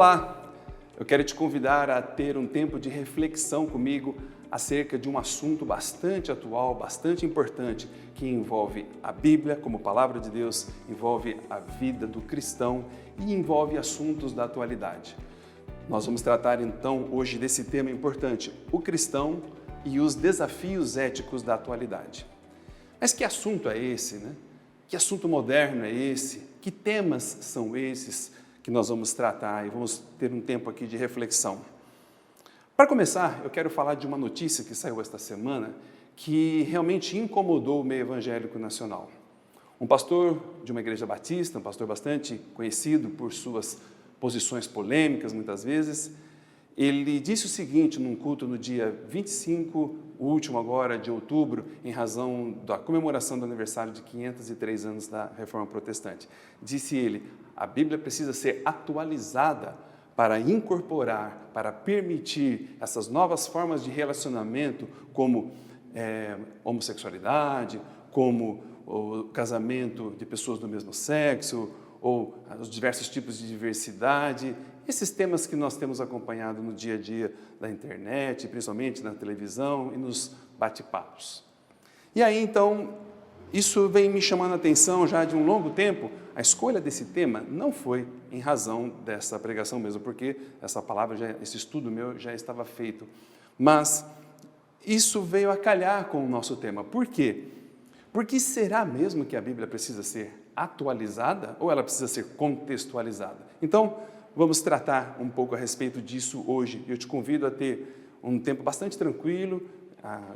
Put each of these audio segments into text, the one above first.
Olá, eu quero te convidar a ter um tempo de reflexão comigo acerca de um assunto bastante atual, bastante importante, que envolve a Bíblia como palavra de Deus, envolve a vida do cristão e envolve assuntos da atualidade. Nós vamos tratar então hoje desse tema importante, o cristão e os desafios éticos da atualidade. Mas que assunto é esse, né? Que assunto moderno é esse? Que temas são esses que nós vamos tratar e vamos ter um tempo aqui de reflexão? Para começar, eu quero falar de uma notícia que saiu esta semana que realmente incomodou o meio evangélico nacional. Um pastor de uma igreja batista, um pastor bastante conhecido por suas posições polêmicas muitas vezes, ele disse o seguinte num culto no dia 25, o último agora, de outubro, em razão da comemoração do aniversário de 503 anos da Reforma Protestante. Disse ele, a Bíblia precisa ser atualizada para incorporar, para permitir essas novas formas de relacionamento, como homossexualidade, como o casamento de pessoas do mesmo sexo, ou os diversos tipos de diversidade, esses temas que nós temos acompanhado no dia a dia da internet, principalmente na televisão e nos bate-papos. E aí, então, isso vem me chamando a atenção já de um longo tempo. A escolha desse tema não foi em razão dessa pregação mesmo, porque essa palavra, esse estudo meu já estava feito. Mas isso veio a calhar com o nosso tema. Por quê? Porque será mesmo que a Bíblia precisa ser atualizada ou ela precisa ser contextualizada? Então, vamos tratar um pouco a respeito disso hoje. Eu te convido a ter um tempo bastante tranquilo,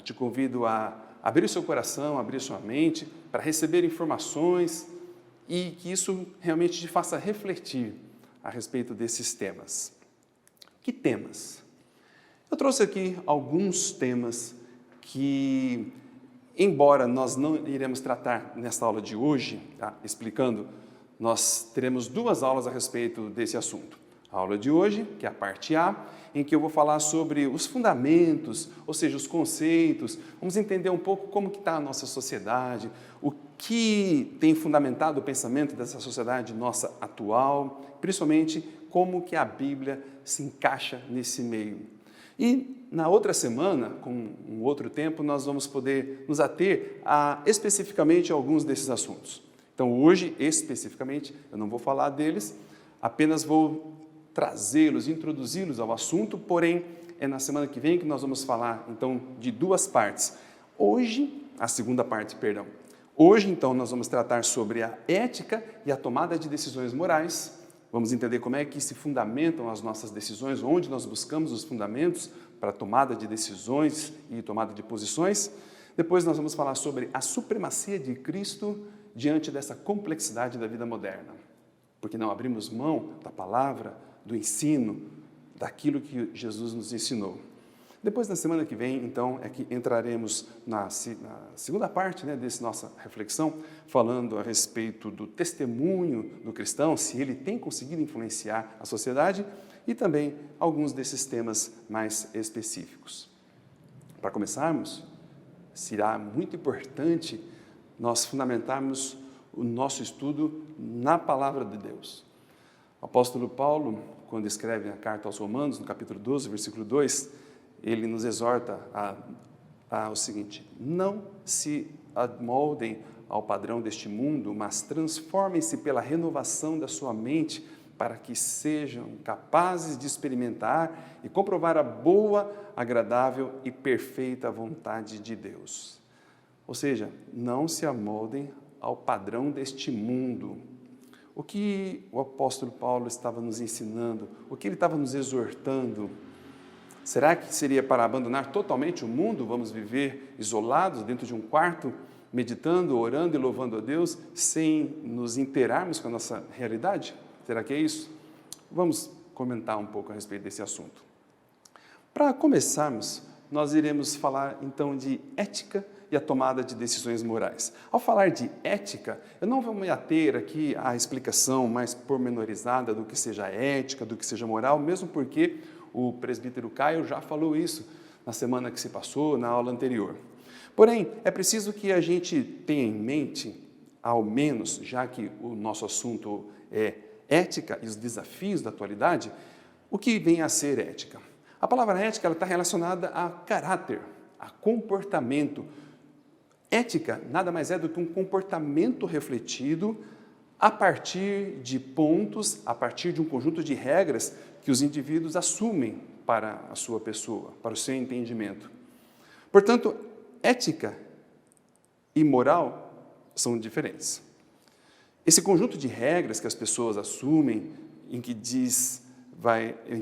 te convido a abrir o seu coração, abrir sua mente, para receber informações e que isso realmente te faça refletir a respeito desses temas. Que temas? Eu trouxe aqui alguns temas que, embora nós não iremos tratar nesta aula de hoje, explicando, nós teremos duas aulas a respeito desse assunto. A aula de hoje, que é a parte A, em que eu vou falar sobre os fundamentos, ou seja, os conceitos, vamos entender um pouco como que está a nossa sociedade, o que tem fundamentado o pensamento dessa sociedade nossa atual, principalmente como que a Bíblia se encaixa nesse meio. E na outra semana, com um outro tempo, nós vamos poder nos ater especificamente a alguns desses assuntos. Então, hoje, especificamente, eu não vou falar deles, apenas vou trazê-los, introduzi-los ao assunto, porém, é na semana que vem que nós vamos falar, então, de duas partes. Hoje, a segunda parte, perdão. Hoje, então, nós vamos tratar sobre a ética e a tomada de decisões morais. Vamos entender como é que se fundamentam as nossas decisões, onde nós buscamos os fundamentos para a tomada de decisões e tomada de posições. Depois nós vamos falar sobre a supremacia de Cristo diante dessa complexidade da vida moderna, porque não abrimos mão da palavra, do ensino, daquilo que Jesus nos ensinou. Depois, na semana que vem, então, é que entraremos na segunda parte, né, dessa nossa reflexão, falando a respeito do testemunho do cristão, se ele tem conseguido influenciar a sociedade, e também alguns desses temas mais específicos. Para começarmos, será muito importante nós fundamentarmos o nosso estudo na Palavra de Deus. O apóstolo Paulo, quando escreve a carta aos Romanos, no capítulo 12, versículo 2, ele nos exorta ao seguinte: não se amoldem ao padrão deste mundo, mas transformem-se pela renovação da sua mente, para que sejam capazes de experimentar e comprovar a boa, agradável e perfeita vontade de Deus. Ou seja, não se amoldem ao padrão deste mundo. O que o apóstolo Paulo estava nos ensinando, o que ele estava nos exortando? Será que seria para abandonar totalmente o mundo? Vamos viver isolados dentro de um quarto, meditando, orando e louvando a Deus, sem nos inteirarmos com a nossa realidade? Será que é isso? Vamos comentar um pouco a respeito desse assunto. Para começarmos, nós iremos falar então de ética e a tomada de decisões morais. Ao falar de ética, eu não vou me ater aqui à explicação mais pormenorizada do que seja ética, do que seja moral, mesmo porque o presbítero Caio já falou isso na semana que se passou, na aula anterior. Porém, é preciso que a gente tenha em mente, ao menos, já que o nosso assunto é ética e os desafios da atualidade, O que vem a ser ética? A palavra ética ela está relacionada a caráter, a comportamento. Ética nada mais é do que um comportamento refletido a partir de pontos, a partir de um conjunto de regras que os indivíduos assumem para a sua pessoa, para o seu entendimento. Portanto, ética e moral são diferentes. Esse conjunto de regras que as pessoas assumem, em que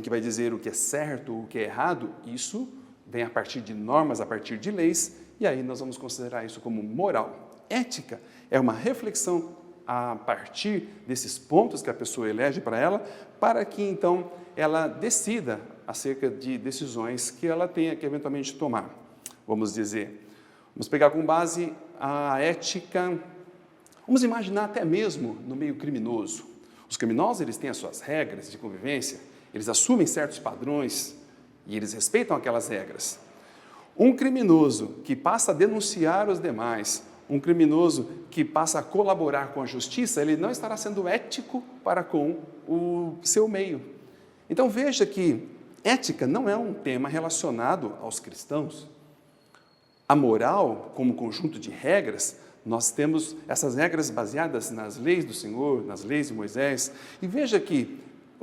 vai dizer o que é certo, o que é errado, isso vem a partir de normas, a partir de leis, e aí nós vamos considerar isso como moral. Ética é uma reflexão a partir desses pontos que a pessoa elege para ela, para que então ela decida acerca de decisões que ela tenha que eventualmente tomar. Vamos pegar como base a ética, vamos imaginar até mesmo no meio criminoso. Os criminosos eles têm as suas regras de convivência, eles assumem certos padrões e eles respeitam aquelas regras. Um criminoso que passa a denunciar os demais, um criminoso que passa a colaborar com a justiça, ele não estará sendo ético para com o seu meio. Então veja que ética não é um tema relacionado aos cristãos. A moral, como conjunto de regras, nós temos essas regras baseadas nas leis do Senhor, nas leis de Moisés. E veja que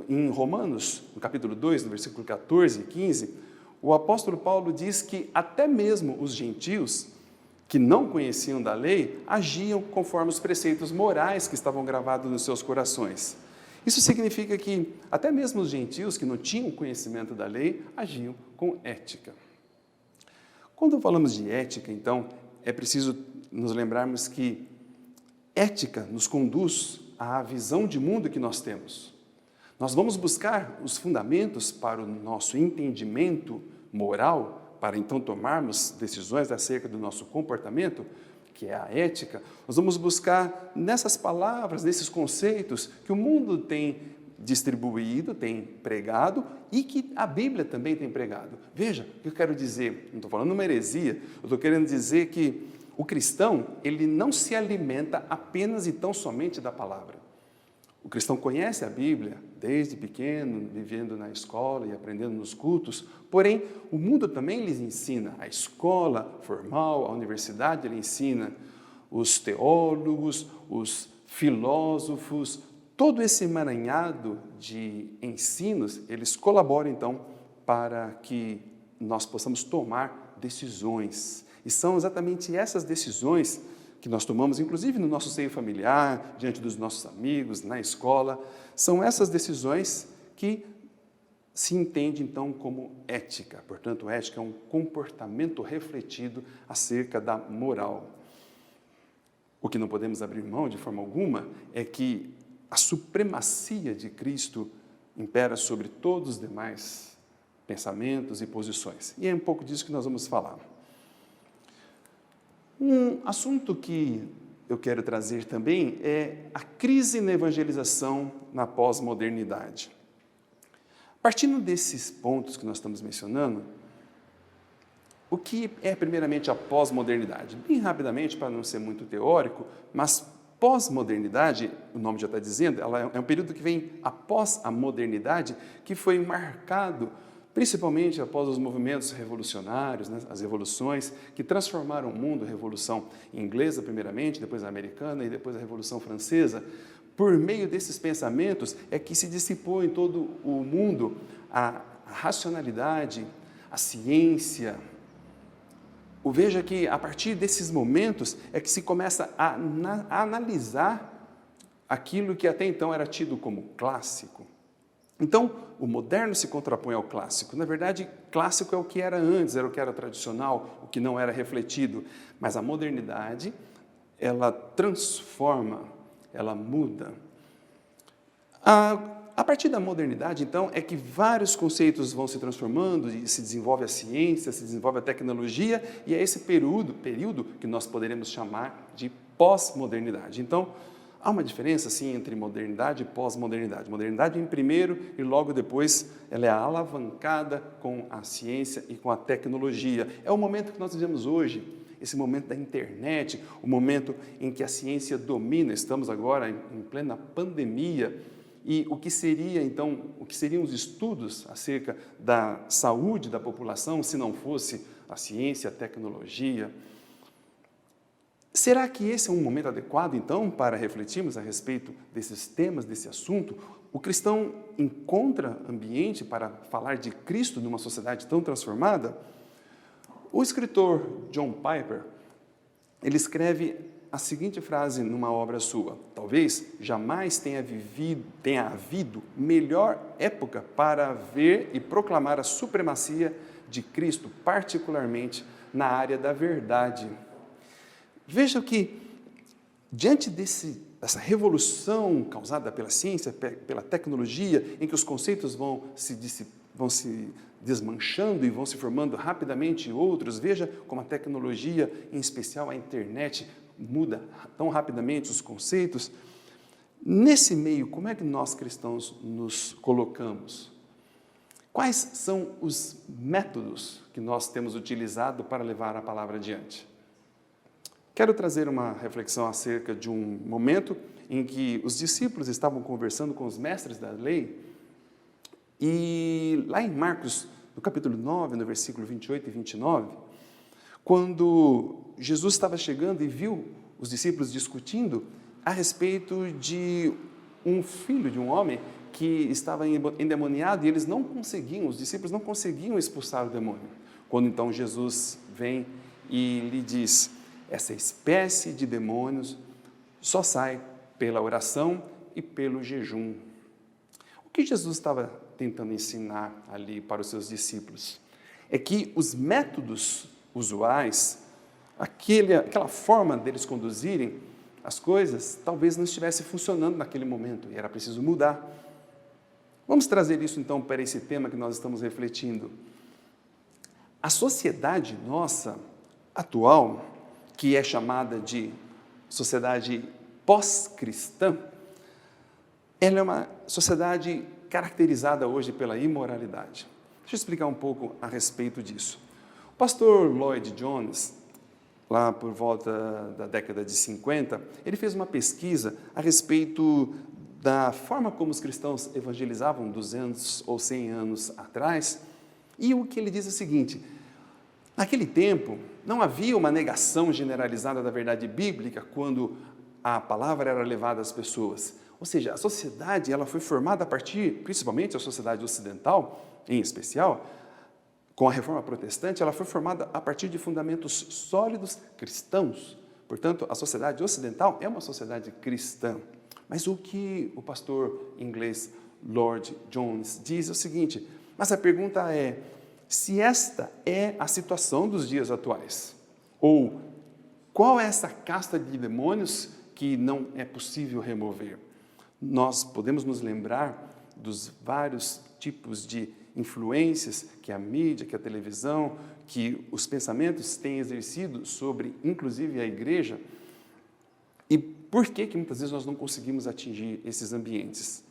em Romanos, no capítulo 2, no versículo 14 e 15, o apóstolo Paulo diz que até mesmo os gentios, que não conheciam da lei, agiam conforme os preceitos morais que estavam gravados nos seus corações. Isso significa que até mesmo os gentios, que não tinham conhecimento da lei, agiam com ética. Quando falamos de ética, então, é preciso nos lembrarmos que ética nos conduz à visão de mundo que nós temos. Nós vamos buscar os fundamentos para o nosso entendimento moral, para então tomarmos decisões acerca do nosso comportamento, que é a ética. Nós vamos buscar nessas palavras, nesses conceitos que o mundo tem distribuído, tem pregado e que a Bíblia também tem pregado. Veja, o que eu quero dizer, não estou falando uma heresia, eu estou querendo dizer que o cristão, ele não se alimenta apenas e tão somente da palavra. O cristão conhece a Bíblia desde pequeno, vivendo na escola e aprendendo nos cultos, porém, o mundo também lhes ensina. A escola formal, a universidade, ele ensina os teólogos, os filósofos, todo esse emaranhado de ensinos, eles colaboram, então, para que nós possamos tomar decisões. E são exatamente essas decisões que nós tomamos, inclusive no nosso seio familiar, diante dos nossos amigos, na escola, são essas decisões que se entende, então, como ética. Portanto, ética é um comportamento refletido acerca da moral. O que não podemos abrir mão de forma alguma é que a supremacia de Cristo impera sobre todos os demais pensamentos e posições. E é um pouco disso que nós vamos falar. Um assunto que eu quero trazer também é a crise na evangelização na pós-modernidade. Partindo desses pontos que nós estamos mencionando, o que é primeiramente a pós-modernidade? Bem rapidamente, para não ser muito teórico, mas pós-modernidade, o nome já está dizendo, ela é um período que vem após a modernidade, que foi marcado principalmente após os movimentos revolucionários, né, as revoluções que transformaram o mundo, a Revolução Inglesa primeiramente, depois a Americana e depois a Revolução Francesa. Por meio desses pensamentos é que se dissipou em todo o mundo a racionalidade, a ciência. Veja que a partir desses momentos é que se começa a analisar aquilo que até então era tido como clássico. Então, o moderno se contrapõe ao clássico. Na verdade, clássico é o que era antes, era o que era tradicional, o que não era refletido. Mas a modernidade, ela transforma, ela muda. A partir da modernidade, então, é que vários conceitos vão se transformando e se desenvolve a ciência, se desenvolve a tecnologia, e é esse período que nós poderemos chamar de pós-modernidade. Então, há uma diferença, sim, entre modernidade e pós-modernidade. Modernidade em primeiro e logo depois ela é alavancada com a ciência e com a tecnologia. É o momento que nós vivemos hoje, esse momento da internet, o momento em que a ciência domina. Estamos agora em plena pandemia e o que seriam os estudos acerca da saúde da população se não fosse a ciência, a tecnologia. Será que esse é um momento adequado, então, para refletirmos a respeito desses temas, desse assunto? O cristão encontra ambiente para falar de Cristo numa sociedade tão transformada? O escritor John Piper, ele escreve a seguinte frase numa obra sua: talvez jamais tenha havido melhor época para ver e proclamar a supremacia de Cristo, particularmente na área da verdade. Veja que, diante dessa revolução causada pela ciência, pela tecnologia, em que os conceitos vão se desmanchando e vão se formando rapidamente outros, veja como a tecnologia, em especial a internet, muda tão rapidamente os conceitos. Nesse meio, como é que nós cristãos nos colocamos? Quais são os métodos que nós temos utilizado para levar a palavra adiante? Quero trazer uma reflexão acerca de um momento em que os discípulos estavam conversando com os mestres da lei, e lá em Marcos, no capítulo 9, no versículo 28 e 29, quando Jesus estava chegando e viu os discípulos discutindo a respeito de um filho de um homem que estava endemoniado, e os discípulos não conseguiam expulsar o demônio. Quando então Jesus vem e lhe diz: essa espécie de demônios só sai pela oração e pelo jejum. O que Jesus estava tentando ensinar ali para os seus discípulos é que os métodos usuais, aquela forma deles conduzirem as coisas, talvez não estivesse funcionando naquele momento e era preciso mudar. Vamos trazer isso então para esse tema que nós estamos refletindo. A sociedade nossa atual, que é chamada de sociedade pós-cristã, ela é uma sociedade caracterizada hoje pela imoralidade. Deixa eu explicar um pouco a respeito disso. O pastor Lloyd Jones, lá por volta da década de 50, ele fez uma pesquisa a respeito da forma como os cristãos evangelizavam 200 ou 100 anos atrás, e o que ele diz é o seguinte: naquele tempo, não havia uma negação generalizada da verdade bíblica quando a palavra era levada às pessoas. Ou seja, a sociedade ela foi formada a partir, principalmente a sociedade ocidental, em especial, com a reforma protestante, ela foi formada a partir de fundamentos sólidos cristãos. Portanto, a sociedade ocidental é uma sociedade cristã. Mas o que o pastor inglês Lloyd Jones diz é o seguinte: mas a pergunta é, se esta é a situação dos dias atuais, ou qual é essa casta de demônios que não é possível remover? Nós podemos nos lembrar dos vários tipos de influências que a mídia, que a televisão, que os pensamentos têm exercido sobre, inclusive, a igreja, e por que muitas vezes nós não conseguimos atingir esses ambientes.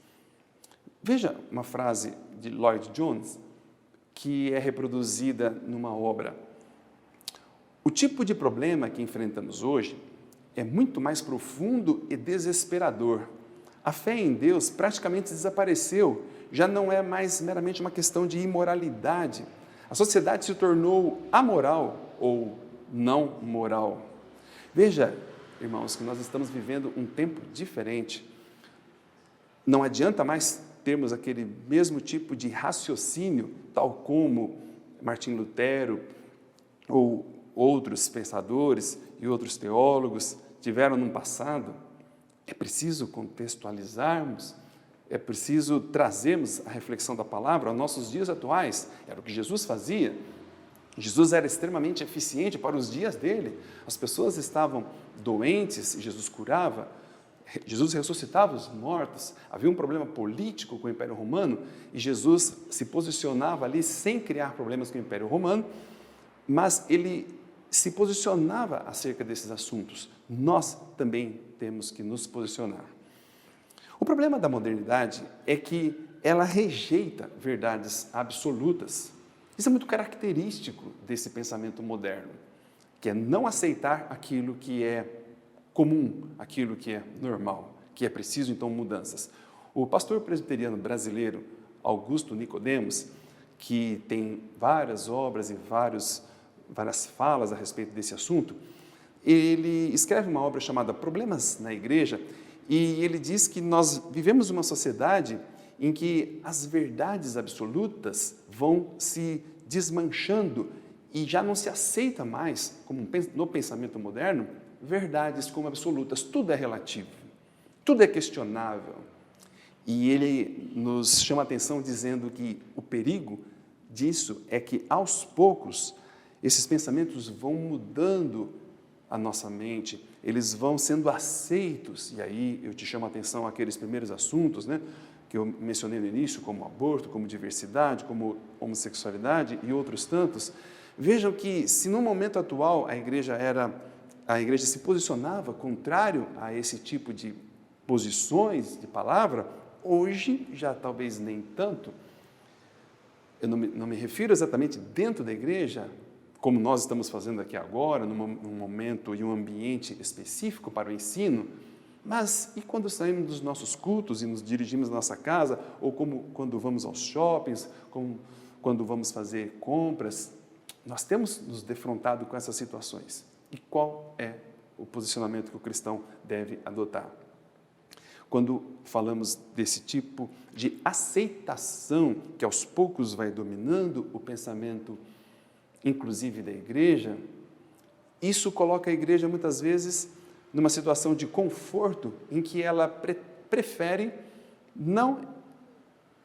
Veja uma frase de Lloyd Jones, que é reproduzida numa obra. O tipo de problema que enfrentamos hoje é muito mais profundo e desesperador. A fé em Deus praticamente desapareceu, já não é mais meramente uma questão de imoralidade. A sociedade se tornou amoral ou não moral. Veja, irmãos, que nós estamos vivendo um tempo diferente. Não adianta mais termos aquele mesmo tipo de raciocínio, tal como Martim Lutero ou outros pensadores e outros teólogos tiveram no passado. É preciso contextualizarmos, é preciso trazermos a reflexão da palavra aos nossos dias atuais. Era o que Jesus fazia. Jesus era extremamente eficiente para os dias dele. As pessoas estavam doentes e Jesus curava. Jesus ressuscitava os mortos. Havia um problema político com o Império Romano e Jesus se posicionava ali sem criar problemas com o Império Romano, mas ele se posicionava acerca desses assuntos. Nós também temos que nos posicionar. O problema da modernidade é que ela rejeita verdades absolutas. Isso é muito característico desse pensamento moderno, que é não aceitar aquilo que é comum, aquilo que é normal, que é preciso, então, mudanças. O pastor presbiteriano brasileiro Augusto Nicodemos, que tem várias obras e várias falas a respeito desse assunto, ele escreve uma obra chamada Problemas na Igreja, e ele diz que nós vivemos uma sociedade em que as verdades absolutas vão se desmanchando e já não se aceita mais, como no pensamento moderno, verdades como absolutas. Tudo é relativo, tudo é questionável. E ele nos chama a atenção dizendo que o perigo disso é que, aos poucos, esses pensamentos vão mudando a nossa mente, eles vão sendo aceitos. E aí eu te chamo a atenção àqueles primeiros assuntos, né, que eu mencionei no início, como aborto, como diversidade, como homossexualidade e outros tantos. Vejam que, se no momento atual a igreja se posicionava contrário a esse tipo de posições de palavra, hoje já talvez nem tanto. Eu não me refiro exatamente dentro da igreja, como nós estamos fazendo aqui agora, num momento e um ambiente específico para o ensino, mas e quando saímos dos nossos cultos e nos dirigimos à nossa casa, ou como quando vamos aos shoppings, como quando vamos fazer compras, nós temos nos defrontado com essas situações. E qual é o posicionamento que o cristão deve adotar? Quando falamos desse tipo de aceitação que aos poucos vai dominando o pensamento, inclusive da igreja, isso coloca a igreja muitas vezes numa situação de conforto em que ela prefere não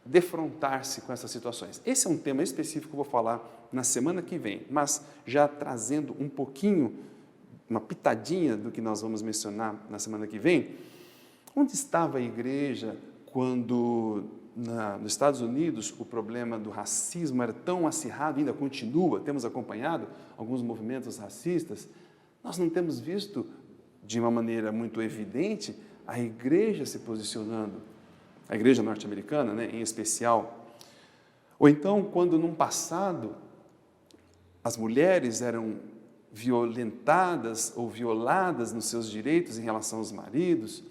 defrontar-se com essas situações. Esse é um tema específico que eu vou falar na semana que vem, mas já trazendo um pouquinho, uma pitadinha do que nós vamos mencionar na semana que vem. Onde estava a igreja quando, nos Estados Unidos, o problema do racismo era tão acirrado, ainda continua, temos acompanhado alguns movimentos racistas, nós não temos visto, de uma maneira muito evidente, a igreja se posicionando, a igreja norte-americana, né, em especial. Ou então, quando num passado, as mulheres eram violentadas ou violadas nos seus direitos em relação aos maridos,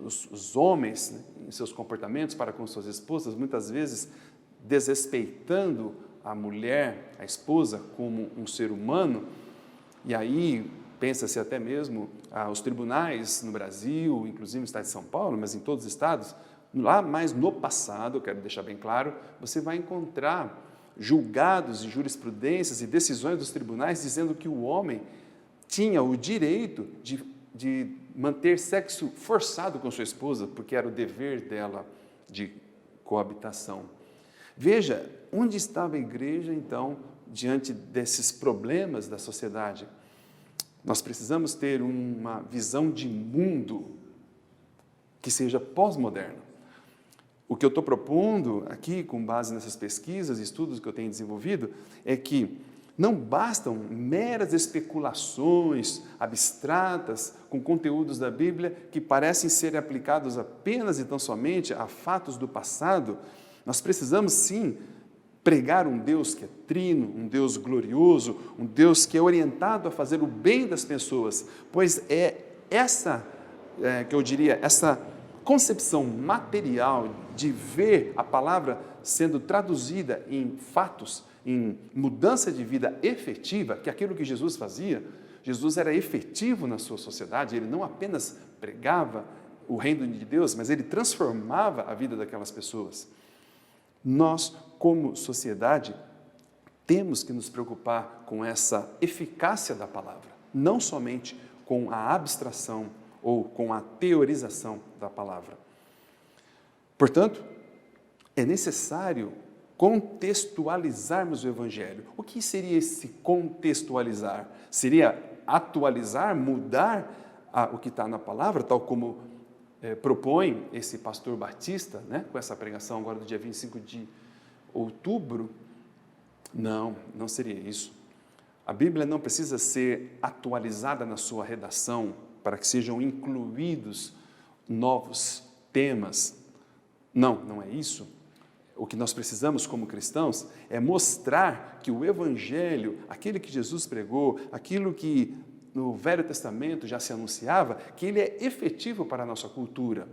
os homens, né, em seus comportamentos para com suas esposas, muitas vezes desrespeitando a mulher, a esposa, como um ser humano, e aí pensa-se até mesmo os tribunais no Brasil, inclusive no estado de São Paulo, mas em todos os estados, lá mais no passado, eu quero deixar bem claro, você vai encontrar julgados e jurisprudências e decisões dos tribunais dizendo que o homem tinha o direito de manter sexo forçado com sua esposa, porque era o dever dela de coabitação. Veja, onde estava a igreja, então, diante desses problemas da sociedade? Nós precisamos ter uma visão de mundo que seja pós-moderna. O que eu estou propondo aqui, com base nessas pesquisas e estudos que eu tenho desenvolvido, é que não bastam meras especulações abstratas com conteúdos da Bíblia que parecem ser aplicados apenas e tão somente a fatos do passado. Nós precisamos, sim, pregar um Deus que é trino, um Deus glorioso, um Deus que é orientado a fazer o bem das pessoas, pois é essa, essa concepção material de ver a palavra sendo traduzida em fatos, em mudança de vida efetiva, que é aquilo que Jesus fazia. Jesus era efetivo na sua sociedade, ele não apenas pregava o reino de Deus, mas ele transformava a vida daquelas pessoas. Nós, como sociedade, temos que nos preocupar com essa eficácia da palavra, não somente com a abstração ou com a teorização da palavra. Portanto, é necessário contextualizarmos o Evangelho. O que seria esse contextualizar? Seria atualizar, mudar o que está na palavra, tal como propõe esse pastor Batista, né, com essa pregação agora do dia 25 de outubro? Não, não seria isso. A Bíblia não precisa ser atualizada na sua redação para que sejam incluídos novos temas. Não, não é isso. O que nós precisamos como cristãos é mostrar que o Evangelho, aquele que Jesus pregou, aquilo que no Velho Testamento já se anunciava, que ele é efetivo para a nossa cultura.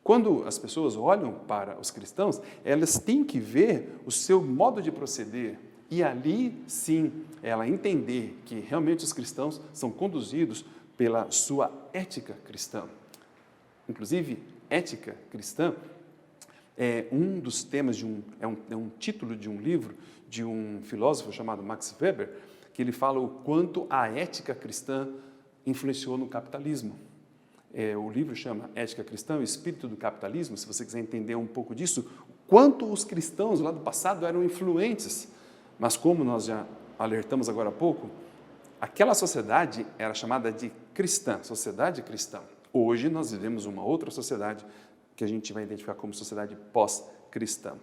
Quando as pessoas olham para os cristãos, elas têm que ver o seu modo de proceder e ali, sim, ela entender que realmente os cristãos são conduzidos pela sua ética cristã. Inclusive, ética cristã é um dos temas é um título de um livro de um filósofo chamado Max Weber, que ele fala o quanto a ética cristã influenciou no capitalismo. O livro chama Ética Cristã, o Espírito do Capitalismo. Se você quiser entender um pouco disso, quanto os cristãos lá do passado eram influentes, mas como nós já alertamos agora há pouco, aquela sociedade era chamada de cristã, sociedade cristã. Hoje nós vivemos uma outra sociedade que a gente vai identificar como sociedade pós-cristã.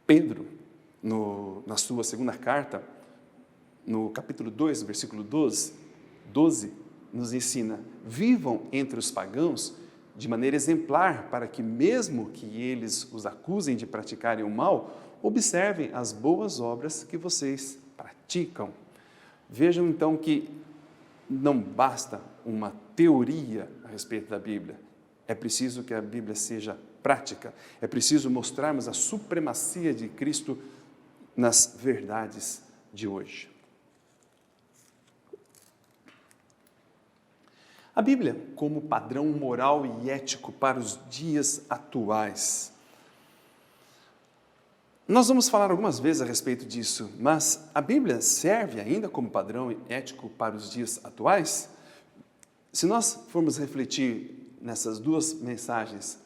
Pedro, na sua segunda carta, no capítulo 2, versículo 12, nos ensina: vivam entre os pagãos de maneira exemplar, para que mesmo que eles os acusem de praticarem o mal, observem as boas obras que vocês praticam. Vejam então que não basta uma teoria a respeito da Bíblia, é preciso que a Bíblia seja prática, é preciso mostrarmos a supremacia de Cristo nas verdades de hoje. A Bíblia como padrão moral e ético para os dias atuais. Nós vamos falar algumas vezes a respeito disso, mas a Bíblia serve ainda como padrão ético para os dias atuais? Se nós formos refletir nessas duas mensagens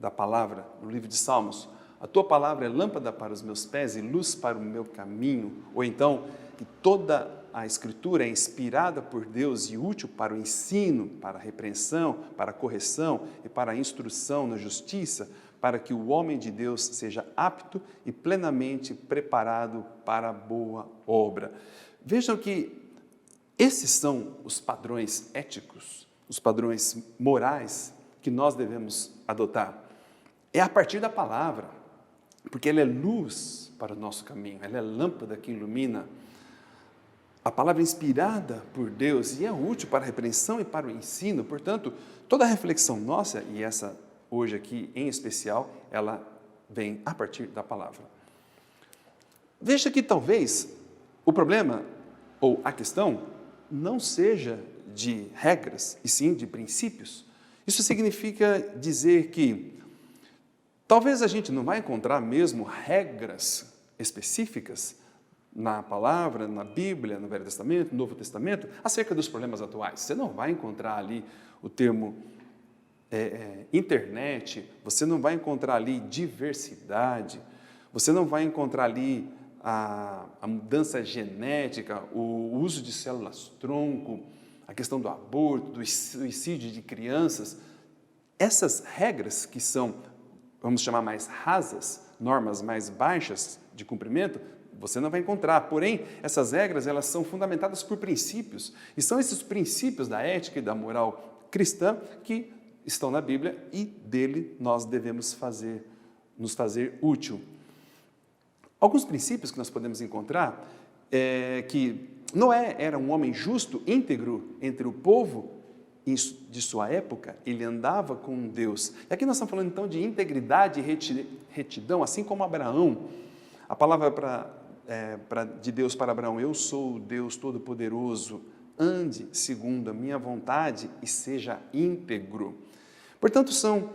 da palavra, no livro de Salmos, a tua palavra é lâmpada para os meus pés e luz para o meu caminho, ou então que toda a Escritura é inspirada por Deus e útil para o ensino, para a repreensão, para a correção e para a instrução na justiça, para que o homem de Deus seja apto e plenamente preparado para a boa obra. Vejam que esses são os padrões éticos, os padrões morais que nós devemos adotar. É a partir da palavra, porque ela é luz para o nosso caminho, ela é lâmpada que ilumina. A palavra é inspirada por Deus e é útil para a repreensão e para o ensino. Portanto, toda a reflexão nossa, e essa hoje aqui em especial, ela vem a partir da palavra. Veja que talvez o problema ou a questão não seja de regras, e sim de princípios. Isso significa dizer que talvez a gente não vai encontrar mesmo regras específicas na palavra, na Bíblia, no Velho Testamento, no Novo Testamento, acerca dos problemas atuais. Você não vai encontrar ali o termo internet, você não vai encontrar ali diversidade, você não vai encontrar ali a mudança genética, o uso de células-tronco, a questão do aborto, do suicídio de crianças. Essas regras que são, vamos chamar mais rasas, normas mais baixas de cumprimento, você não vai encontrar. Porém, essas regras elas são fundamentadas por princípios, e são esses princípios da ética e da moral cristã que estão na Bíblia e dele nós devemos nos fazer útil. Alguns princípios que nós podemos encontrar é que Noé era um homem justo, íntegro entre o povo de sua época, ele andava com Deus. E aqui nós estamos falando então de integridade e retidão, assim como Abraão. A palavra de Deus para Abraão: eu sou o Deus Todo-Poderoso, ande segundo a minha vontade e seja íntegro. Portanto, são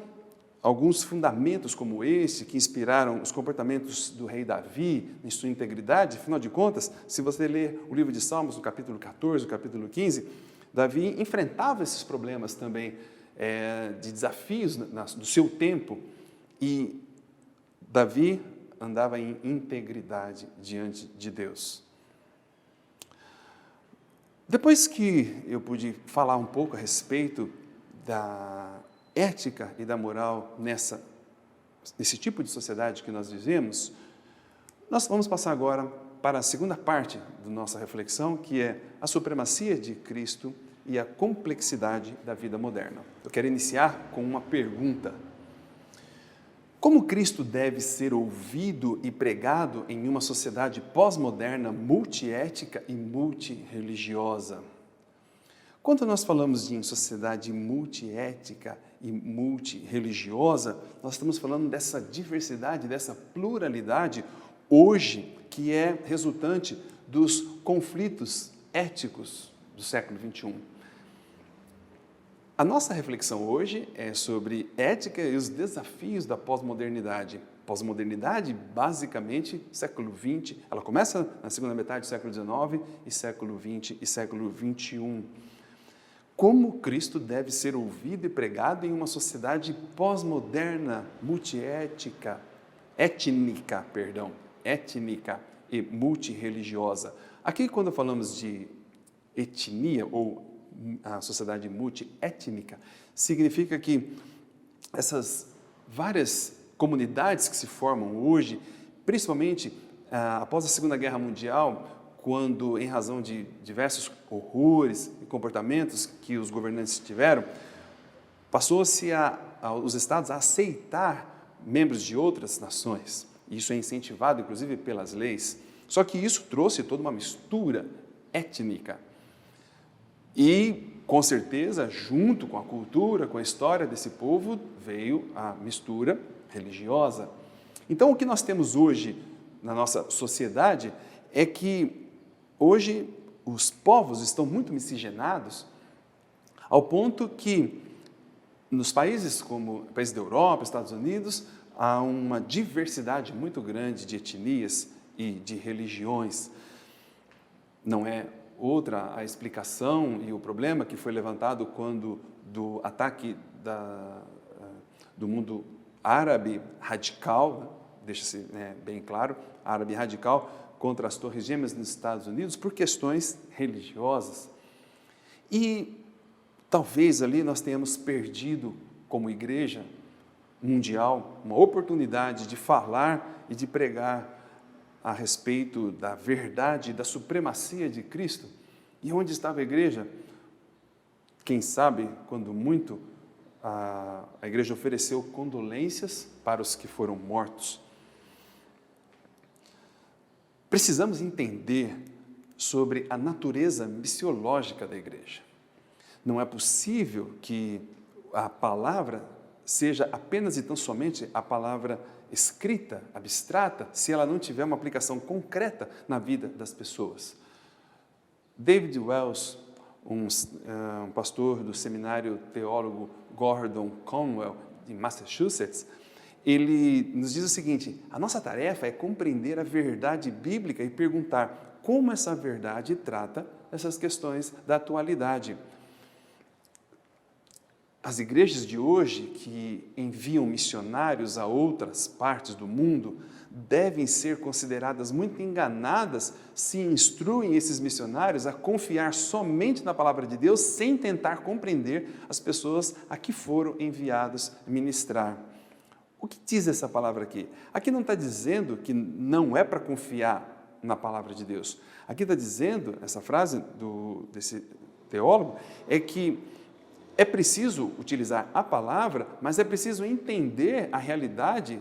alguns fundamentos como este que inspiraram os comportamentos do rei Davi em sua integridade. Afinal de contas, se você ler o livro de Salmos, no capítulo 14, no capítulo 15, Davi enfrentava esses problemas também de desafios do seu tempo, e Davi andava em integridade diante de Deus. Depois que eu pude falar um pouco a respeito da ética e da moral nesse tipo de sociedade que nós vivemos, nós vamos passar agora para a segunda parte da nossa reflexão, que é a supremacia de Cristo e a complexidade da vida moderna. Eu quero iniciar com uma pergunta: como Cristo deve ser ouvido e pregado em uma sociedade pós-moderna, multiética e multireligiosa? Quando nós falamos em sociedade multiética e multirreligiosa, nós estamos falando dessa diversidade, dessa pluralidade, hoje, que é resultante dos conflitos éticos do século XXI. A nossa reflexão hoje é sobre ética e os desafios da pós-modernidade. Pós-modernidade, basicamente, século XX, ela começa na segunda metade do século XIX e século XX e século XXI. Como Cristo deve ser ouvido e pregado em uma sociedade pós-moderna, multiética, étnica e multirreligiosa. Aqui, quando falamos de etnia ou a sociedade multiétnica, significa que essas várias comunidades que se formam hoje, principalmente após a Segunda Guerra Mundial, quando, em razão de diversos horrores e comportamentos que os governantes tiveram, passou-se os estados a aceitar membros de outras nações. Isso é incentivado, inclusive, pelas leis. Só que isso trouxe toda uma mistura étnica. E, com certeza, junto com a cultura, com a história desse povo, veio a mistura religiosa. Então, o que nós temos hoje na nossa sociedade é que hoje os povos estão muito miscigenados, ao ponto que nos países como países da Europa, Estados Unidos, há uma diversidade muito grande de etnias e de religiões. Não é outra a explicação e o problema que foi levantado quando do ataque do mundo árabe radical, deixa-se bem claro, árabe radical, contra as Torres Gêmeas nos Estados Unidos por questões religiosas. E talvez ali nós tenhamos perdido, como igreja mundial, uma oportunidade de falar e de pregar a respeito da verdade e da supremacia de Cristo. E onde estava a igreja? Quem sabe, quando muito, a igreja ofereceu condolências para os que foram mortos. Precisamos entender sobre a natureza missiológica da igreja. Não é possível que a palavra seja apenas e tão somente a palavra escrita, abstrata, se ela não tiver uma aplicação concreta na vida das pessoas. David Wells, um pastor do seminário teólogo Gordon Conwell, de Massachusetts, ele nos diz o seguinte: a nossa tarefa é compreender a verdade bíblica e perguntar como essa verdade trata essas questões da atualidade. As igrejas de hoje que enviam missionários a outras partes do mundo devem ser consideradas muito enganadas se instruem esses missionários a confiar somente na palavra de Deus sem tentar compreender as pessoas a que foram enviados ministrar. O que diz essa palavra aqui? Aqui não está dizendo que não é para confiar na palavra de Deus. Aqui está dizendo, essa frase desse teólogo, é que é preciso utilizar a palavra, mas é preciso entender a realidade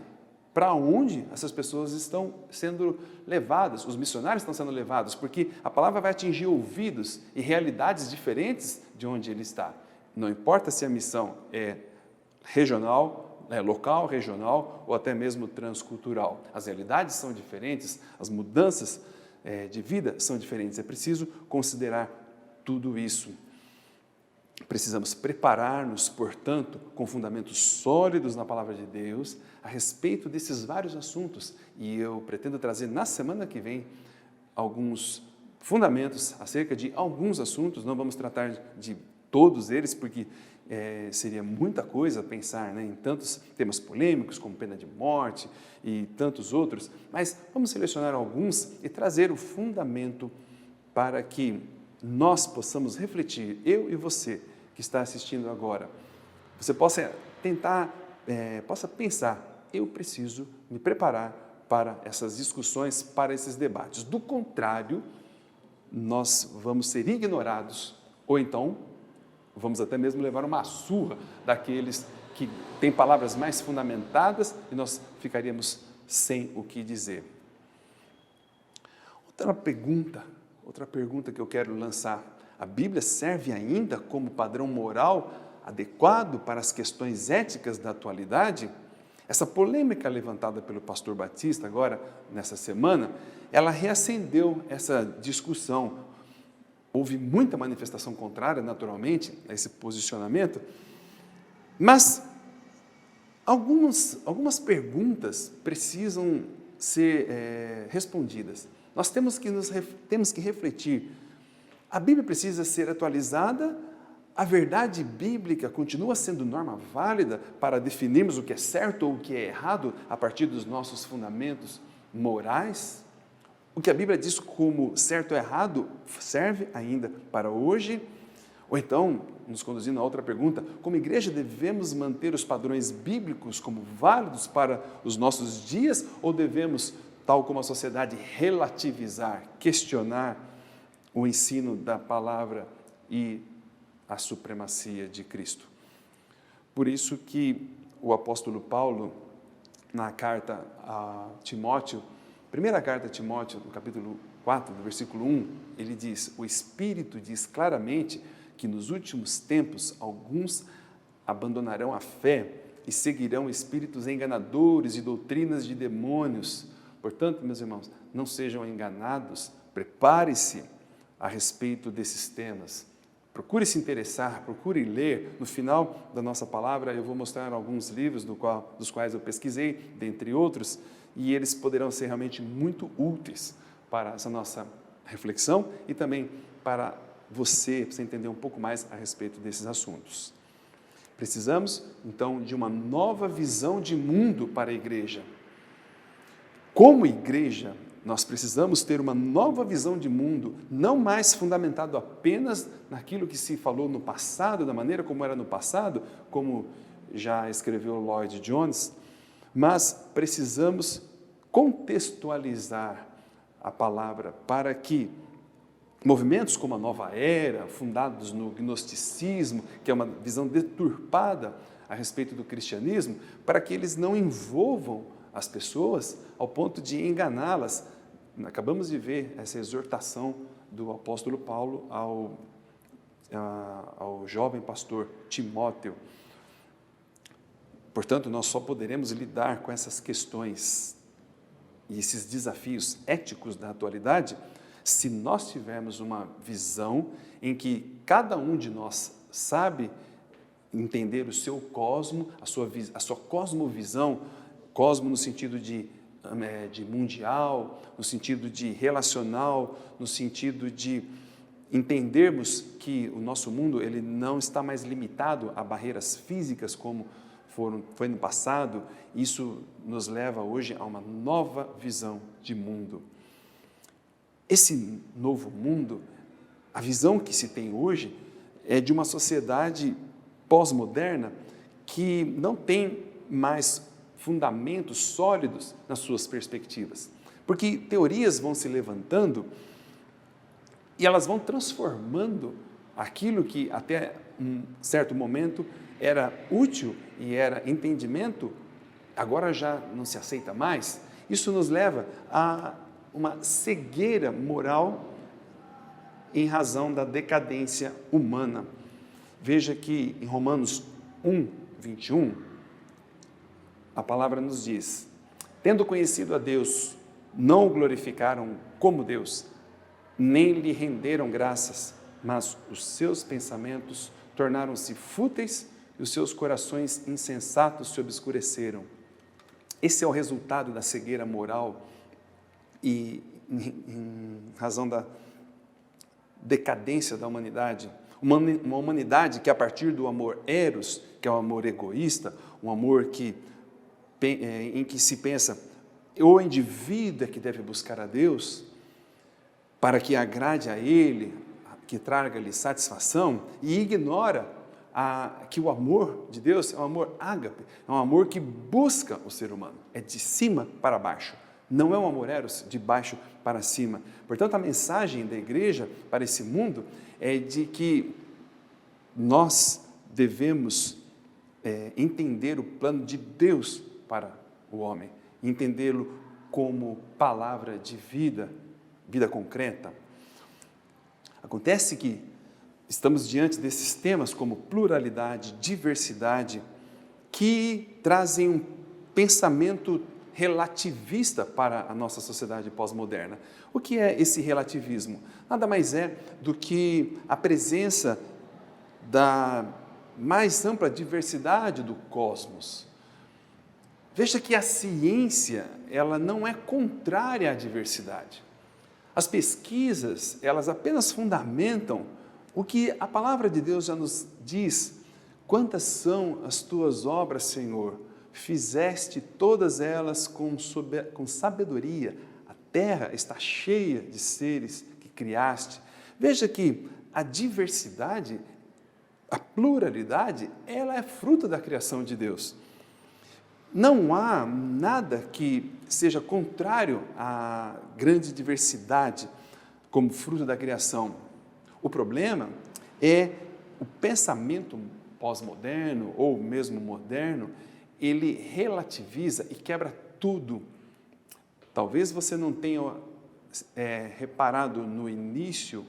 para onde essas pessoas estão sendo levadas, os missionários estão sendo levados, porque a palavra vai atingir ouvidos e realidades diferentes de onde ele está. Não importa se a missão é regional, local, regional ou até mesmo transcultural. As realidades são diferentes, as mudanças de vida são diferentes. É preciso considerar tudo isso. Precisamos preparar-nos, portanto, com fundamentos sólidos na palavra de Deus a respeito desses vários assuntos. E eu pretendo trazer na semana que vem alguns fundamentos acerca de alguns assuntos. Não vamos tratar de todos eles, porque seria muita coisa pensar em tantos temas polêmicos como pena de morte e tantos outros, mas vamos selecionar alguns e trazer o fundamento para que nós possamos refletir, eu e você que está assistindo agora, você possa tentar, possa pensar, eu preciso me preparar para essas discussões, para esses debates. Do contrário, nós vamos ser ignorados, ou então vamos até mesmo levar uma surra daqueles que têm palavras mais fundamentadas e nós ficaríamos sem o que dizer. Outra pergunta que eu quero lançar A Bíblia serve ainda como padrão moral adequado para as questões éticas da atualidade? Essa polêmica levantada pelo pastor Batista agora, nessa semana, ela reacendeu essa discussão. Houve muita manifestação contrária, naturalmente, a esse posicionamento, mas algumas perguntas precisam ser respondidas. Nós temos que refletir. A Bíblia precisa ser atualizada? A verdade bíblica continua sendo norma válida para definirmos o que é certo ou o que é errado a partir dos nossos fundamentos morais? O que a Bíblia diz como certo ou errado serve ainda para hoje? Ou então, nos conduzindo a outra pergunta, como igreja devemos manter os padrões bíblicos como válidos para os nossos dias ou devemos, tal como a sociedade, relativizar, questionar o ensino da palavra e a supremacia de Cristo? Por isso que o apóstolo Paulo, na carta a Timóteo, primeira carta a Timóteo, no capítulo 4, do versículo 1, ele diz: o Espírito diz claramente que nos últimos tempos alguns abandonarão a fé e seguirão espíritos enganadores e doutrinas de demônios. Portanto, meus irmãos, não sejam enganados, prepare-se a respeito desses temas. Procure se interessar, procure ler. No final da nossa palavra, eu vou mostrar alguns livros dos quais eu pesquisei, dentre outros, e eles poderão ser realmente muito úteis para essa nossa reflexão e também para você entender um pouco mais a respeito desses assuntos. Precisamos, então, de uma nova visão de mundo para a igreja. Como igreja, nós precisamos ter uma nova visão de mundo, não mais fundamentado apenas naquilo que se falou no passado, da maneira como era no passado, como já escreveu Lloyd Jones, mas precisamos contextualizar a palavra para que movimentos como a Nova Era, fundados no gnosticismo, que é uma visão deturpada a respeito do cristianismo, para que eles não envolvam as pessoas ao ponto de enganá-las. Acabamos de ver essa exortação do apóstolo Paulo ao jovem pastor Timóteo. Portanto, nós só poderemos lidar com essas questões e esses desafios éticos da atualidade se nós tivermos uma visão em que cada um de nós sabe entender o seu cosmo, a sua cosmovisão, cosmo no sentido de mundial, no sentido de relacional, no sentido de entendermos que o nosso mundo ele não está mais limitado a barreiras físicas como foi no passado. Isso nos leva hoje a uma nova visão de mundo. Esse novo mundo, a visão que se tem hoje é de uma sociedade pós-moderna que não tem mais fundamentos sólidos nas suas perspectivas, porque teorias vão se levantando e elas vão transformando aquilo que até um certo momento era útil e era entendimento, agora já não se aceita mais. Isso nos leva a uma cegueira moral em razão da decadência humana. Veja que em Romanos 1, 21, a palavra nos diz: tendo conhecido a Deus, não o glorificaram como Deus, nem lhe renderam graças, mas os seus pensamentos tornaram-se fúteis e os seus corações insensatos se obscureceram. Esse é o resultado da cegueira moral e em razão da decadência da humanidade. Uma humanidade que, a partir do amor eros, que é o amor egoísta, um amor em que se pensa o indivíduo é que deve buscar a Deus para que agrade a Ele, que traga-lhe satisfação, e ignora que o amor de Deus é um amor ágape, é um amor que busca o ser humano, é de cima para baixo, não é um amor eros de baixo para cima. Portanto, a mensagem da igreja para esse mundo é de que nós devemos entender o plano de Deus para o homem, entendê-lo como palavra de vida, vida concreta. Acontece que estamos diante desses temas como pluralidade, diversidade, que trazem um pensamento relativista para a nossa sociedade pós-moderna. O que é esse relativismo? Nada mais é do que a presença da mais ampla diversidade do cosmos. Veja que a ciência, ela não é contrária à diversidade. As pesquisas, elas apenas fundamentam o que a palavra de Deus já nos diz. Quantas são as tuas obras, Senhor? Fizeste todas elas com sabedoria. A terra está cheia de seres que criaste. Veja que a diversidade, a pluralidade, ela é fruto da criação de Deus. Não há nada que seja contrário à grande diversidade como fruto da criação. O problema é o pensamento pós-moderno ou mesmo moderno, ele relativiza e quebra tudo. Talvez você não tenha reparado no início,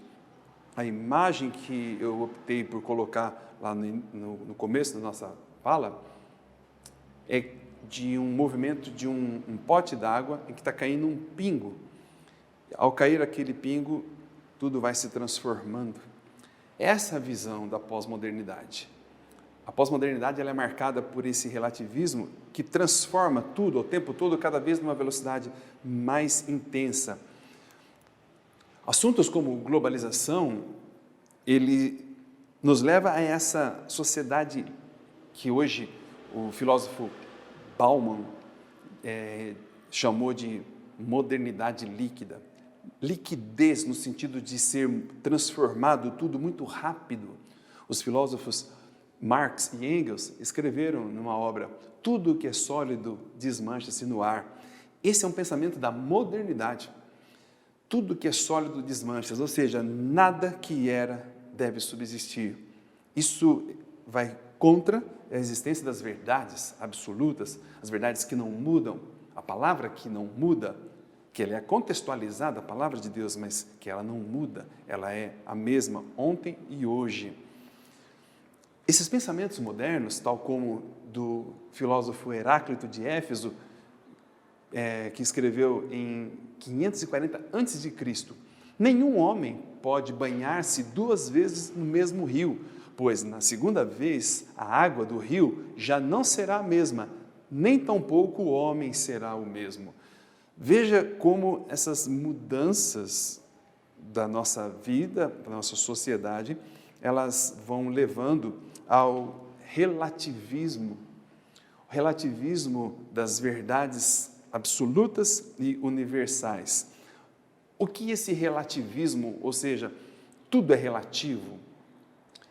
a imagem que eu optei por colocar lá no começo da nossa fala, é de um movimento de um pote d'água em que está caindo um pingo. Ao cair aquele pingo, tudo vai se transformando. Essa é a visão da pós-modernidade. A pós-modernidade ela é marcada por esse relativismo que transforma tudo, o tempo todo, cada vez numa velocidade mais intensa. Assuntos como globalização, ele nos leva a essa sociedade que hoje o filósofo Bauman chamou de modernidade líquida. Liquidez no sentido de ser transformado tudo muito rápido. Os filósofos Marx e Engels escreveram numa obra: tudo que é sólido desmancha-se no ar. Esse é um pensamento da modernidade. Tudo que é sólido desmancha-se, ou seja, nada que era deve subsistir. Isso vai contra a existência das verdades absolutas, as verdades que não mudam, a palavra que não muda, que ela é contextualizada, a palavra de Deus, mas que ela não muda, ela é a mesma ontem e hoje. Esses pensamentos modernos, tal como do filósofo Heráclito de Éfeso, que escreveu em 540 a.C., nenhum homem pode banhar-se 2 vezes no mesmo rio, pois na segunda vez a água do rio já não será a mesma, nem tampouco o homem será o mesmo. Veja como essas mudanças da nossa vida, da nossa sociedade, elas vão levando ao relativismo, o relativismo das verdades absolutas e universais. O que esse relativismo, ou seja, tudo é relativo,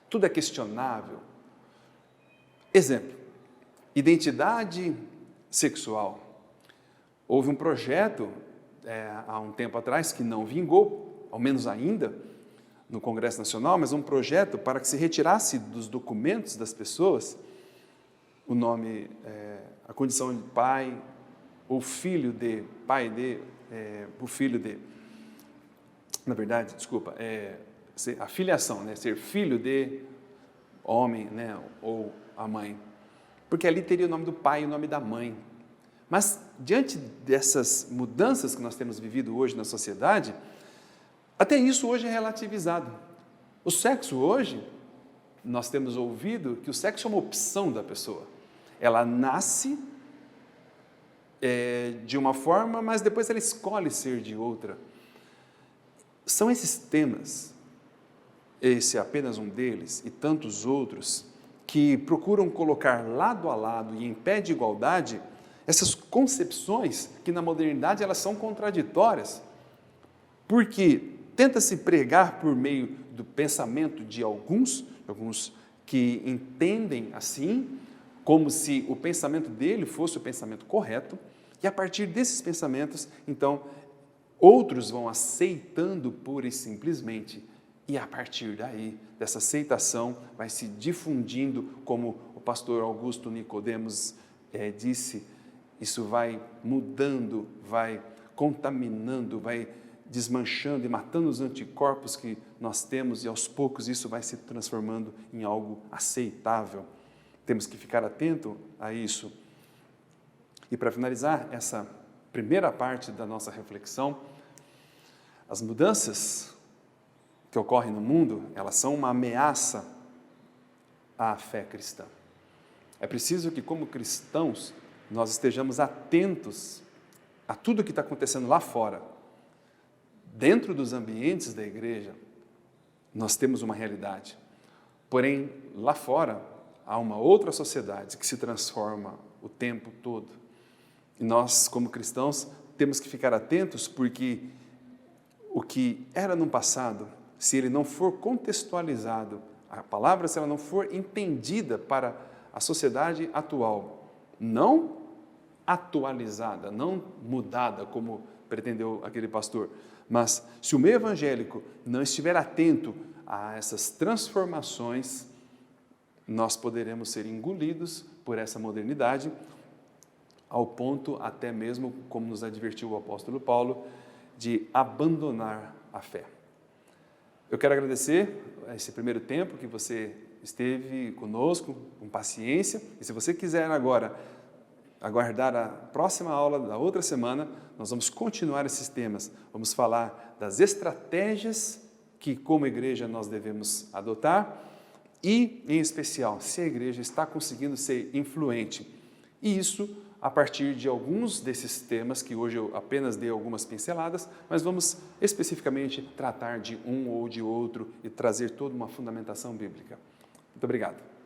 tudo é questionável. Exemplo, identidade sexual. Houve um projeto há um tempo atrás que não vingou, ao menos ainda, no Congresso Nacional, mas um projeto para que se retirasse dos documentos das pessoas o nome, a condição de pai ou filho de, o filho de, na verdade, desculpa, a filiação, né, ser filho de homem, né, ou a mãe, porque ali teria o nome do pai e o nome da mãe. Mas, diante dessas mudanças que nós temos vivido hoje na sociedade, até isso hoje é relativizado. O sexo hoje, nós temos ouvido que o sexo é uma opção da pessoa. Ela nasce de uma forma, mas depois ela escolhe ser de outra. São esses temas, esse é apenas um deles, e tantos outros, que procuram colocar lado a lado e em pé de igualdade essas concepções que na modernidade elas são contraditórias, porque tenta-se pregar por meio do pensamento de alguns que entendem assim, como se o pensamento dele fosse o pensamento correto, e a partir desses pensamentos, então, outros vão aceitando pura e simplesmente, e a partir daí, dessa aceitação, vai se difundindo, como o pastor Augusto Nicodemos disse, isso vai mudando, vai contaminando, vai desmanchando e matando os anticorpos que nós temos, e aos poucos isso vai se transformando em algo aceitável. Temos que ficar atento a isso. E para finalizar essa primeira parte da nossa reflexão, as mudanças que ocorrem no mundo, elas são uma ameaça à fé cristã. É preciso que, como cristãos, nós estejamos atentos a tudo que está acontecendo lá fora. Dentro dos ambientes da igreja, nós temos uma realidade. Porém, lá fora, há uma outra sociedade que se transforma o tempo todo. E nós, como cristãos, temos que ficar atentos, porque o que era no passado, se ele não for contextualizado, a palavra, se ela não for entendida para a sociedade atual, não atualizada, não mudada, como pretendeu aquele pastor, mas se o meio evangélico não estiver atento a essas transformações, nós poderemos ser engolidos por essa modernidade, ao ponto até mesmo, como nos advertiu o apóstolo Paulo, de abandonar a fé. Eu quero agradecer esse primeiro tempo que você esteve conosco, com paciência, e se você quiser agora aguardar a próxima aula da outra semana, nós vamos continuar esses temas. Vamos falar das estratégias que, como igreja, nós devemos adotar e, em especial, se a igreja está conseguindo ser influente. E isso a partir de alguns desses temas, que hoje eu apenas dei algumas pinceladas, mas vamos especificamente tratar de um ou de outro e trazer toda uma fundamentação bíblica. Muito obrigado.